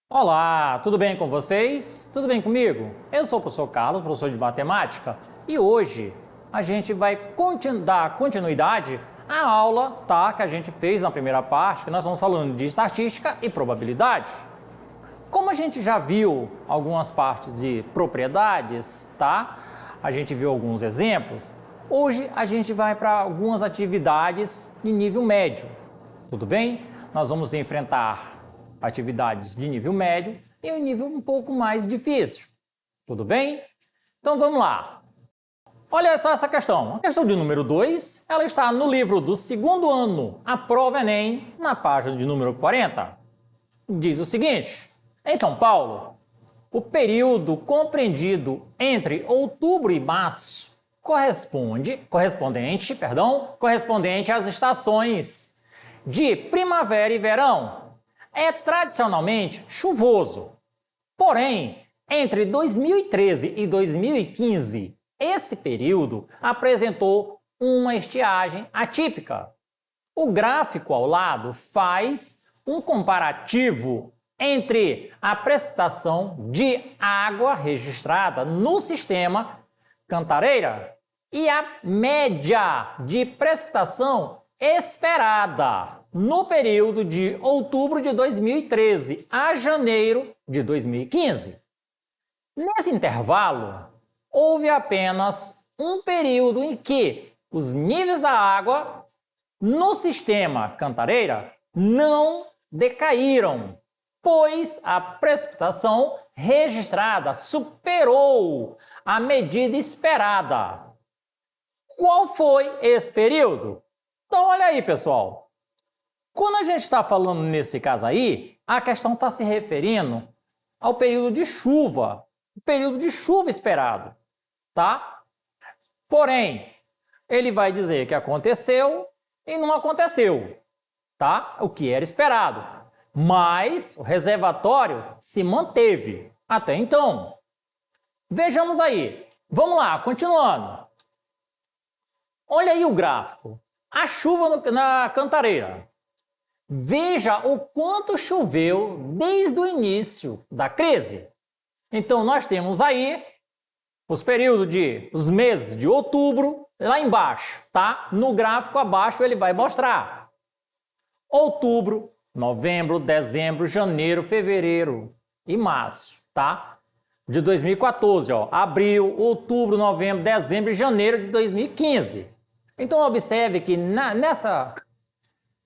Olá, tudo bem com vocês? Tudo bem comigo? Eu sou o professor Carlos, professor de matemática, e hoje a gente vai dar continuidade à aula, que a gente fez na primeira parte, que nós estamos falando de estatística e probabilidade. Como a gente já viu algumas partes de propriedades, a gente viu alguns exemplos, hoje a gente vai para algumas atividades de nível médio, tudo bem? Nós vamos enfrentar atividades de nível médio e um nível um pouco mais difícil. Tudo bem? Então vamos lá. Olha só essa questão. A questão de número 2, ela está no livro do segundo ano, a prova Enem, na página de número 40. Diz o seguinte: em São Paulo, o período compreendido entre outubro e março correspondente às estações de primavera e verão, é tradicionalmente chuvoso. Porém, entre 2013 e 2015, esse período apresentou uma estiagem atípica. O gráfico ao lado faz um comparativo entre a precipitação de água registrada no sistema Cantareira e a média de precipitação esperada no período de outubro de 2013 a janeiro de 2015. Nesse intervalo, houve apenas um período em que os níveis da água no sistema Cantareira não decaíram, pois a precipitação registrada superou a medida esperada. Qual foi esse período? Então, olha aí, pessoal. Quando a gente está falando nesse caso aí, a questão está se referindo ao período de chuva, o período de chuva esperado, Porém, ele vai dizer que aconteceu e não aconteceu, O que era esperado. Mas o reservatório se manteve até então. Vejamos aí. Vamos lá, continuando. Olha aí o gráfico. A chuva na Cantareira. Veja o quanto choveu desde o início da crise. Então, nós temos aí os meses de outubro, lá embaixo, No gráfico abaixo ele vai mostrar. Outubro, novembro, dezembro, janeiro, fevereiro e março, De 2014, abril, outubro, novembro, dezembro e janeiro de 2015. Então, observe que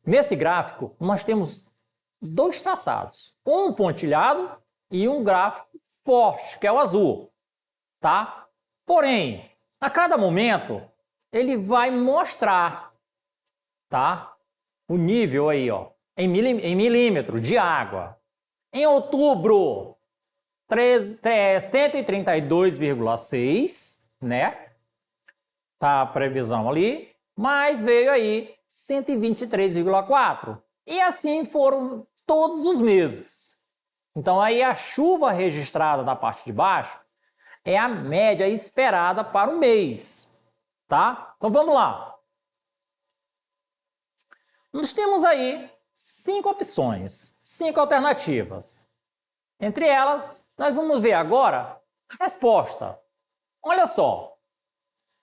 nesse gráfico, nós temos dois traçados, um pontilhado e um gráfico forte, que é o azul, Porém, a cada momento, ele vai mostrar, o nível aí, em milímetro de água. Em outubro, 132,6, Tá a previsão ali, mas veio aí 123,4. E assim foram todos os meses. Então aí a chuva registrada na parte de baixo é a média esperada para o mês, Então vamos lá. Nós temos aí 5 opções, 5 alternativas. Entre elas, nós vamos ver agora a resposta. Olha só.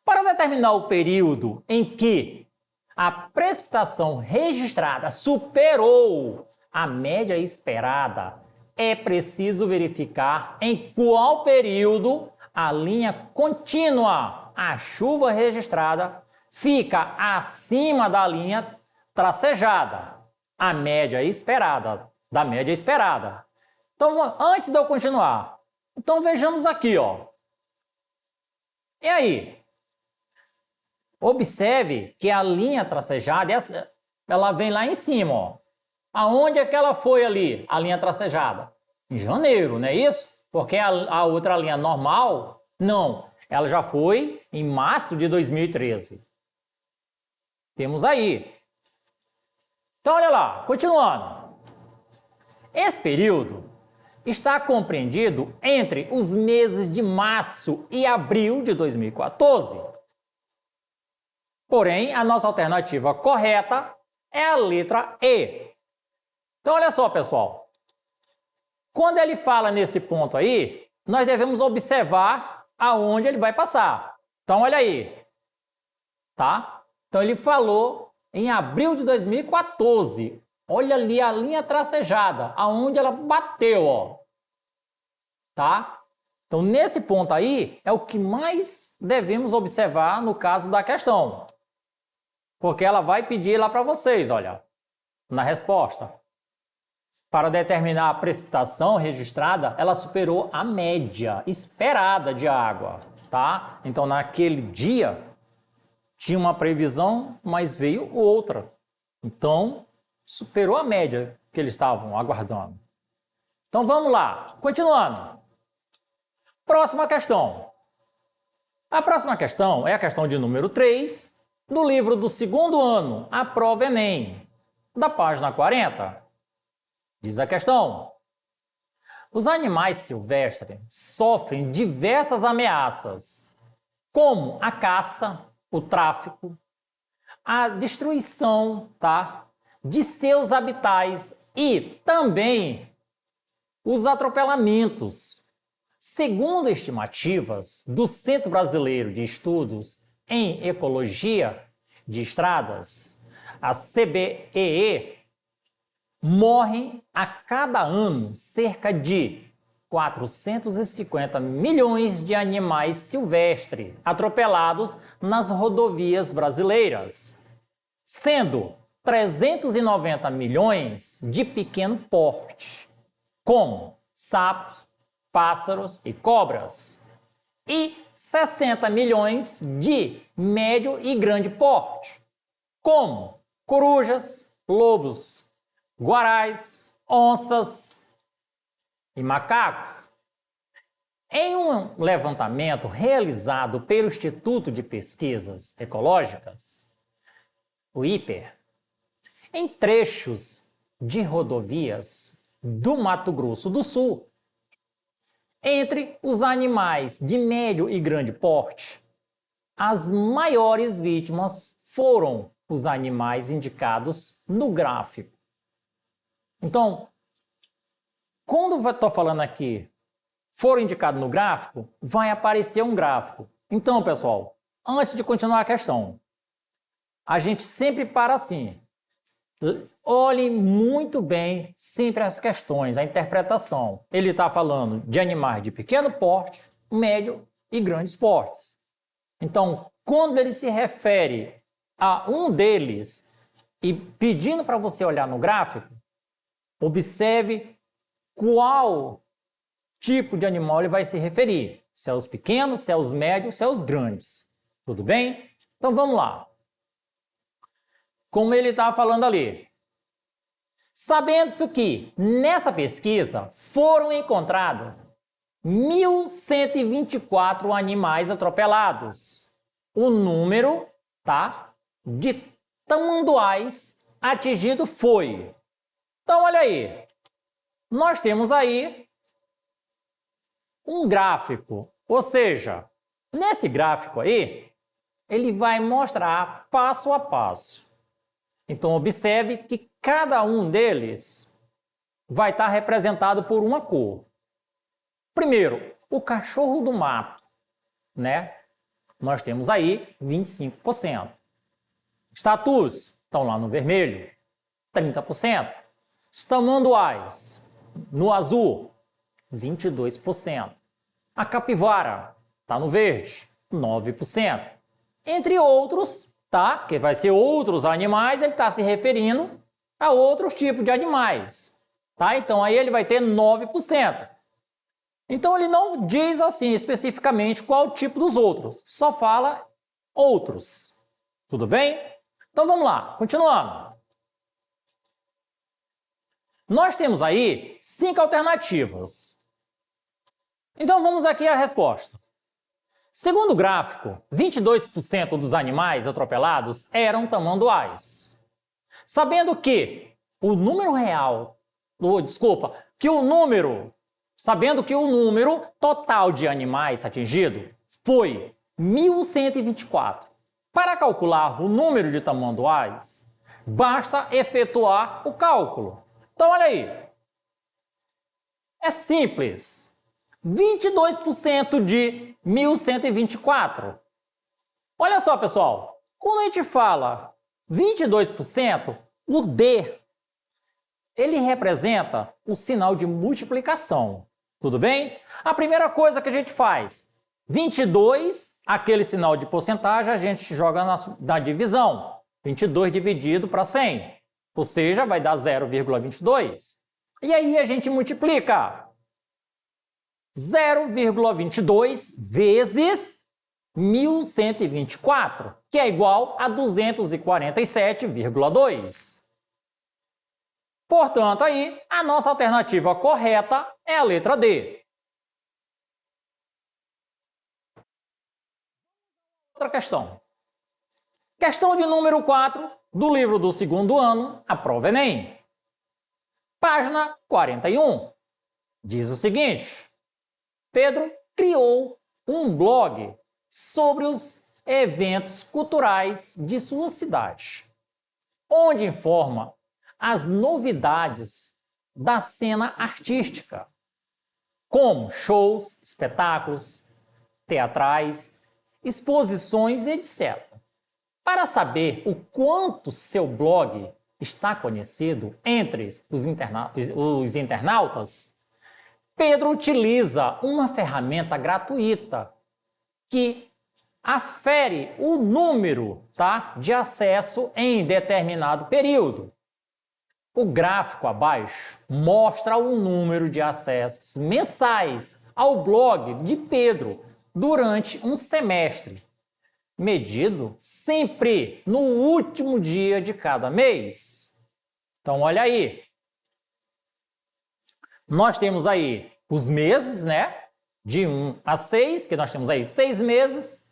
Para determinar o período em que a precipitação registrada superou a média esperada, é preciso verificar em qual período a linha contínua, a chuva registrada, fica acima da linha tracejada, a média esperada, da média esperada. Então, antes de eu continuar, vejamos aqui, E aí? Observe que a linha tracejada, ela vem lá em cima, Aonde é que ela foi ali, a linha tracejada? Em janeiro, não é isso? Porque a outra linha normal, não. Ela já foi em março de 2013. Temos aí. Então, olha lá, continuando. Esse período está compreendido entre os meses de março e abril de 2014. Porém, a nossa alternativa correta é a letra E. Então, olha só, pessoal. Quando ele fala nesse ponto aí, nós devemos observar aonde ele vai passar. Então, olha aí. Tá? Então, ele falou em abril de 2014. Olha ali a linha tracejada, aonde ela bateu, ó. Tá? Então, nesse ponto aí, é o que mais devemos observar no caso da questão. Porque ela vai pedir lá para vocês, olha, na resposta. Para determinar a precipitação registrada, ela superou a média esperada de água, tá? Então, naquele dia, tinha uma previsão, mas veio outra. Então, superou a média que eles estavam aguardando. Então, vamos lá. Continuando. Próxima questão. A próxima questão é a questão de número 3, do livro do segundo ano, a prova Enem, da página 40. Diz a questão: os animais silvestres sofrem diversas ameaças, como a caça, o tráfico, a destruição, tá, de seus habitats e também os atropelamentos. Segundo estimativas do Centro Brasileiro de Estudos em Ecologia de Estradas, a CBEE, morrem a cada ano cerca de 450 milhões de animais silvestres atropelados nas rodovias brasileiras, sendo 390 milhões de pequeno porte, como sapos, pássaros e cobras, e 60 milhões de médio e grande porte, como corujas, lobos, guarais, onças e macacos. Em um levantamento realizado pelo Instituto de Pesquisas Ecológicas, o IPER, em trechos de rodovias do Mato Grosso do Sul, entre os animais de médio e grande porte, as maiores vítimas foram os animais indicados no gráfico. Então, quando eu estou falando aqui, foram indicados no gráfico, vai aparecer um gráfico. Então, pessoal, antes de continuar a questão, a gente sempre para assim. Olhem muito bem sempre as questões, a interpretação. Ele está falando de animais de pequeno porte, médio e grandes portes. Então, quando ele se refere a um deles e pedindo para você olhar no gráfico, observe qual tipo de animal ele vai se referir. Se é os pequenos, se é os médios, se é os grandes. Tudo bem? Então vamos lá. Como ele estava falando ali. Sabendo-se que nessa pesquisa foram encontradas 1.124 animais atropelados. O número, tá, de tamanduás atingido foi. Então, olha aí. Nós temos aí um gráfico. Ou seja, nesse gráfico aí, ele vai mostrar passo a passo. Então, observe que cada um deles vai estar representado por uma cor. Primeiro, o cachorro do mato, né? Nós temos aí 25%. Os tatus estão lá no vermelho, 30%. Os tamanduás, no azul, 22%. A capivara está no verde, 9%. Entre outros, tá? Que vai ser outros animais, ele está se referindo a outros tipos de animais, tá? Então aí ele vai ter 9%. Então ele não diz assim especificamente qual tipo dos outros, só fala outros. Tudo bem? Então vamos lá, continuando. Nós temos aí 5 alternativas. Então vamos aqui à resposta. Segundo o gráfico, 22% dos animais atropelados eram tamanduás. Sabendo que o número real, sabendo que o número total de animais atingido foi 1.124. Para calcular o número de tamanduás, basta efetuar o cálculo. Então, olha aí. É simples. 22% de 1.124. Olha só, pessoal. Quando a gente fala 22%, o D, ele representa o sinal de multiplicação. Tudo bem? A primeira coisa que a gente faz, 22, aquele sinal de porcentagem, a gente joga na divisão. 22 dividido para 100, ou seja, vai dar 0,22. E aí a gente multiplica 0,22 vezes 1.124, que é igual a 247,2. Portanto, aí, a nossa alternativa correta é a letra D. Outra questão. Questão de número 4 do livro do segundo ano, a prova Enem. Página 41. Diz o seguinte: Pedro criou um blog sobre os eventos culturais de sua cidade, onde informa as novidades da cena artística, como shows, espetáculos, teatrais, exposições, etc. Para saber o quanto seu blog está conhecido entre os internautas, Pedro utiliza uma ferramenta gratuita que afere o número, de acesso em determinado período. O gráfico abaixo mostra o número de acessos mensais ao blog de Pedro durante um semestre, medido sempre no último dia de cada mês. Então, olha aí. Nós temos aí os meses, de 1 a 6, que nós temos aí 6 meses,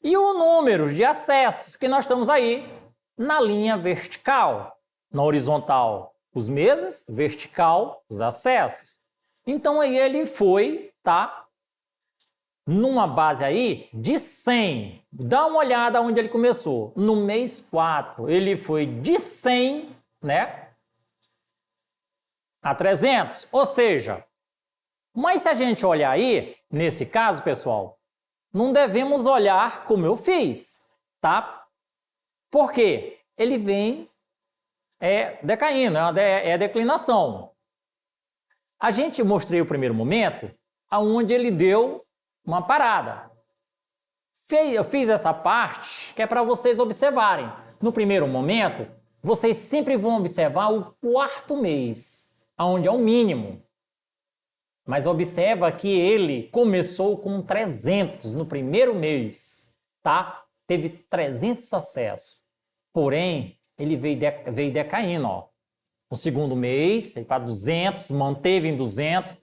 e o número de acessos que nós estamos aí na linha vertical. Na horizontal, os meses, vertical, os acessos. Então, aí ele foi, numa base aí de 100. Dá uma olhada onde ele começou. No mês 4, ele foi de 100, a 300. Ou seja, mas se a gente olhar aí, nesse caso, pessoal, não devemos olhar como eu fiz, Porque ele vem decaindo, é declinação. A gente mostrei o primeiro momento aonde ele deu uma parada. Eu fiz essa parte que é para vocês observarem. No primeiro momento, vocês sempre vão observar o quarto mês, onde é o mínimo. Mas observa que ele começou com 300 no primeiro mês, Teve 300 acessos. Porém, ele veio decaindo, No segundo mês, para 200, manteve em 200.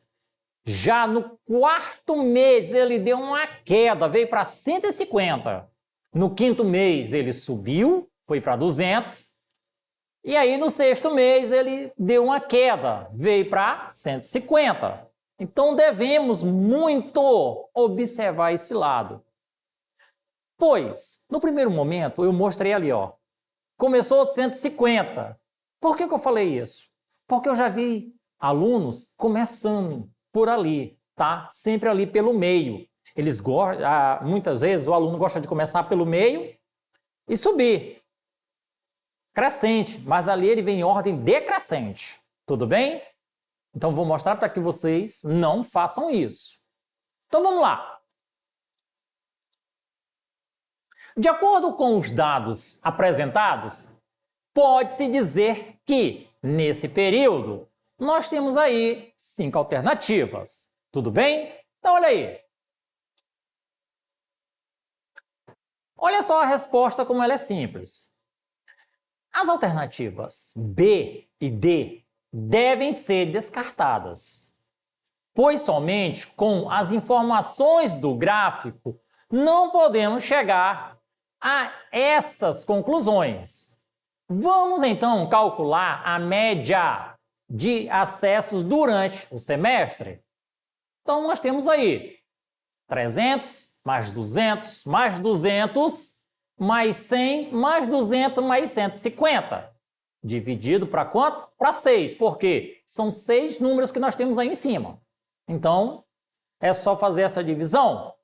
Já no quarto mês, ele deu uma queda, veio para 150. No quinto mês, ele subiu, foi para 200. E aí, no sexto mês, ele deu uma queda, veio para 150. Então, devemos muito observar esse lado. Pois, no primeiro momento, eu mostrei ali, começou 150. Por que eu falei isso? Porque eu já vi alunos começando por ali, Sempre ali pelo meio. Eles muitas vezes o aluno gosta de começar pelo meio e subir. Crescente, mas ali ele vem em ordem decrescente. Tudo bem? Então vou mostrar para que vocês não façam isso. Então vamos lá. De acordo com os dados apresentados, pode-se dizer que, nesse período, nós temos aí 5 alternativas. Tudo bem? Então, olha aí. Olha só a resposta como ela é simples. As alternativas B e D devem ser descartadas, pois somente com as informações do gráfico não podemos chegar a essas conclusões. Vamos então calcular a média de acessos durante o semestre. Então, nós temos aí 300, mais 200, mais 200, mais 100, mais 200, mais 150. Dividido para quanto? Para 6, porque são 6 números que nós temos aí em cima. Então, é só fazer essa divisão.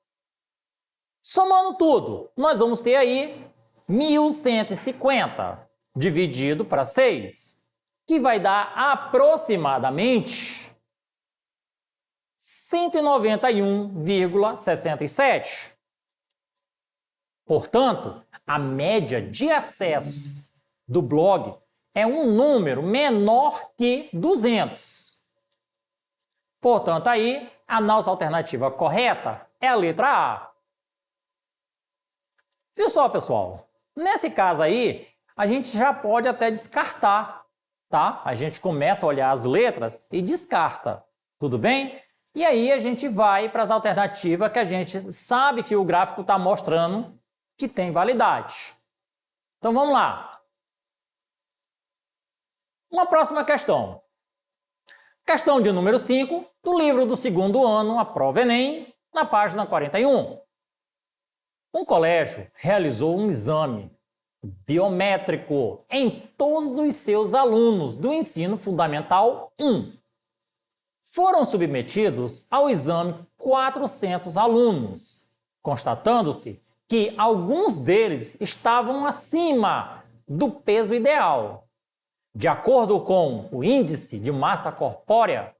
Somando tudo, nós vamos ter aí 1.150 dividido para 6, que vai dar aproximadamente 191,67. Portanto, a média de acessos do blog é um número menor que 200. Portanto, aí a nossa alternativa correta é a letra A. Viu só, pessoal? Nesse caso aí, a gente já pode até descartar, tá? A gente começa a olhar as letras e descarta, tudo bem? E aí a gente vai para as alternativas que a gente sabe que o gráfico está mostrando que tem validade. Então vamos lá. Uma próxima questão. Questão de número 5, do livro do segundo ano, a prova Enem, na página 41. Um colégio realizou um exame biométrico em todos os seus alunos do ensino fundamental 1. Foram submetidos ao exame 400 alunos, constatando-se que alguns deles estavam acima do peso ideal. De acordo com o Índice de Massa Corpórea,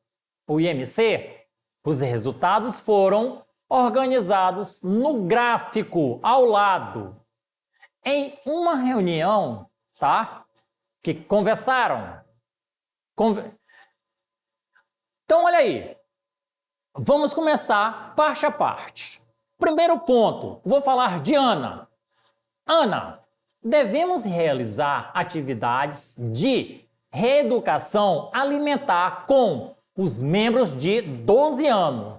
o IMC, os resultados foram organizados no gráfico ao lado. Em uma reunião, tá? Que conversaram. Então, olha aí. Vamos começar parte a parte. Primeiro ponto, vou falar de Ana. Ana, devemos realizar atividades de reeducação alimentar com os membros de 12 anos,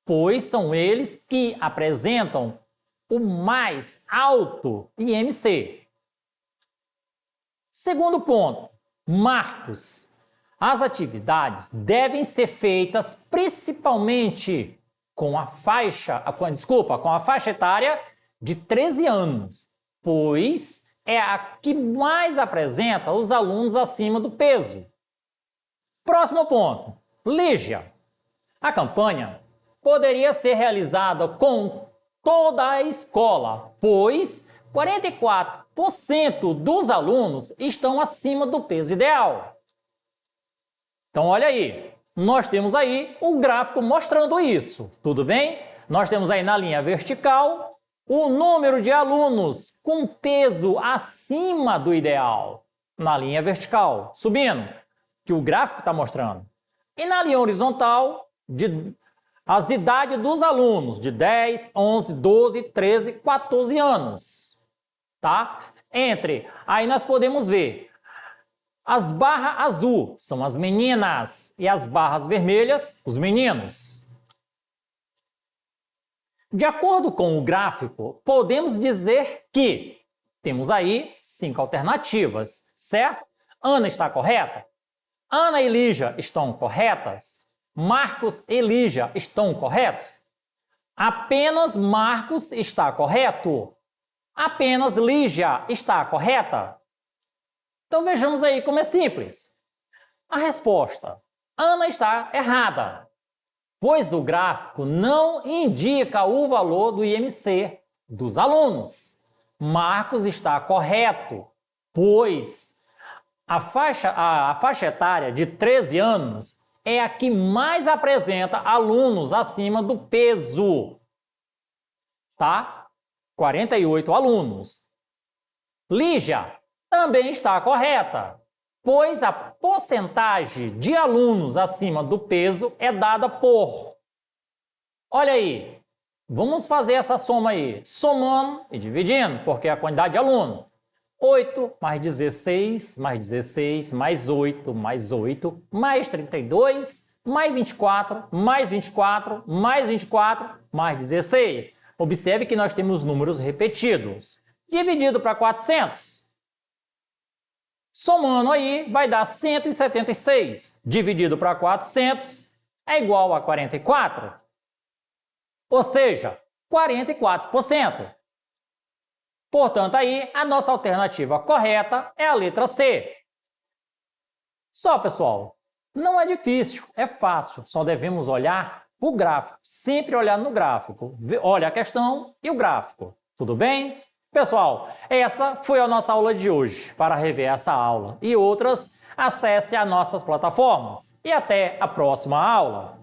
pois são eles que apresentam o mais alto IMC. Segundo ponto, Marcos. As atividades devem ser feitas principalmente com a faixa etária de 13 anos, pois é a que mais apresenta os alunos acima do peso. Próximo ponto, Lígia. A campanha poderia ser realizada com toda a escola, pois 44% dos alunos estão acima do peso ideal. Então, olha aí, nós temos aí o gráfico mostrando isso, tudo bem? Nós temos aí na linha vertical o número de alunos com peso acima do ideal, na linha vertical, subindo, que o gráfico está mostrando. E na linha horizontal, as idades dos alunos de 10, 11, 12, 13, 14 anos, tá? Aí nós podemos ver, as barras azul são as meninas e as barras vermelhas, os meninos. De acordo com o gráfico, podemos dizer que temos aí 5 alternativas, certo? Ana está correta? Ana e Lígia estão corretas? Marcos e Lígia estão corretos? Apenas Marcos está correto? Apenas Lígia está correta? Então vejamos aí como é simples. A resposta: Ana está errada, pois o gráfico não indica o valor do IMC dos alunos. Marcos está correto, pois a faixa etária de 13 anos é a que mais apresenta alunos acima do peso, tá? 48 alunos. Lígia também está correta, pois a porcentagem de alunos acima do peso é dada por... Olha aí, vamos fazer essa soma aí, somando e dividindo, porque é a quantidade de aluno. 8 mais 16, mais 16, mais 8, mais 8, mais 32, mais 24, mais 24, mais 24, mais 16. Observe que nós temos números repetidos. Dividido para 400. Somando aí, vai dar 176. Dividido para 400 é igual a 44. Ou seja, 44%. Portanto, aí, a nossa alternativa correta é a letra C. Só, pessoal, não é difícil, é fácil. Só devemos olhar para o gráfico. Sempre olhar no gráfico. Olha a questão e o gráfico. Tudo bem? Pessoal, essa foi a nossa aula de hoje. Para rever essa aula e outras, acesse as nossas plataformas. E até a próxima aula!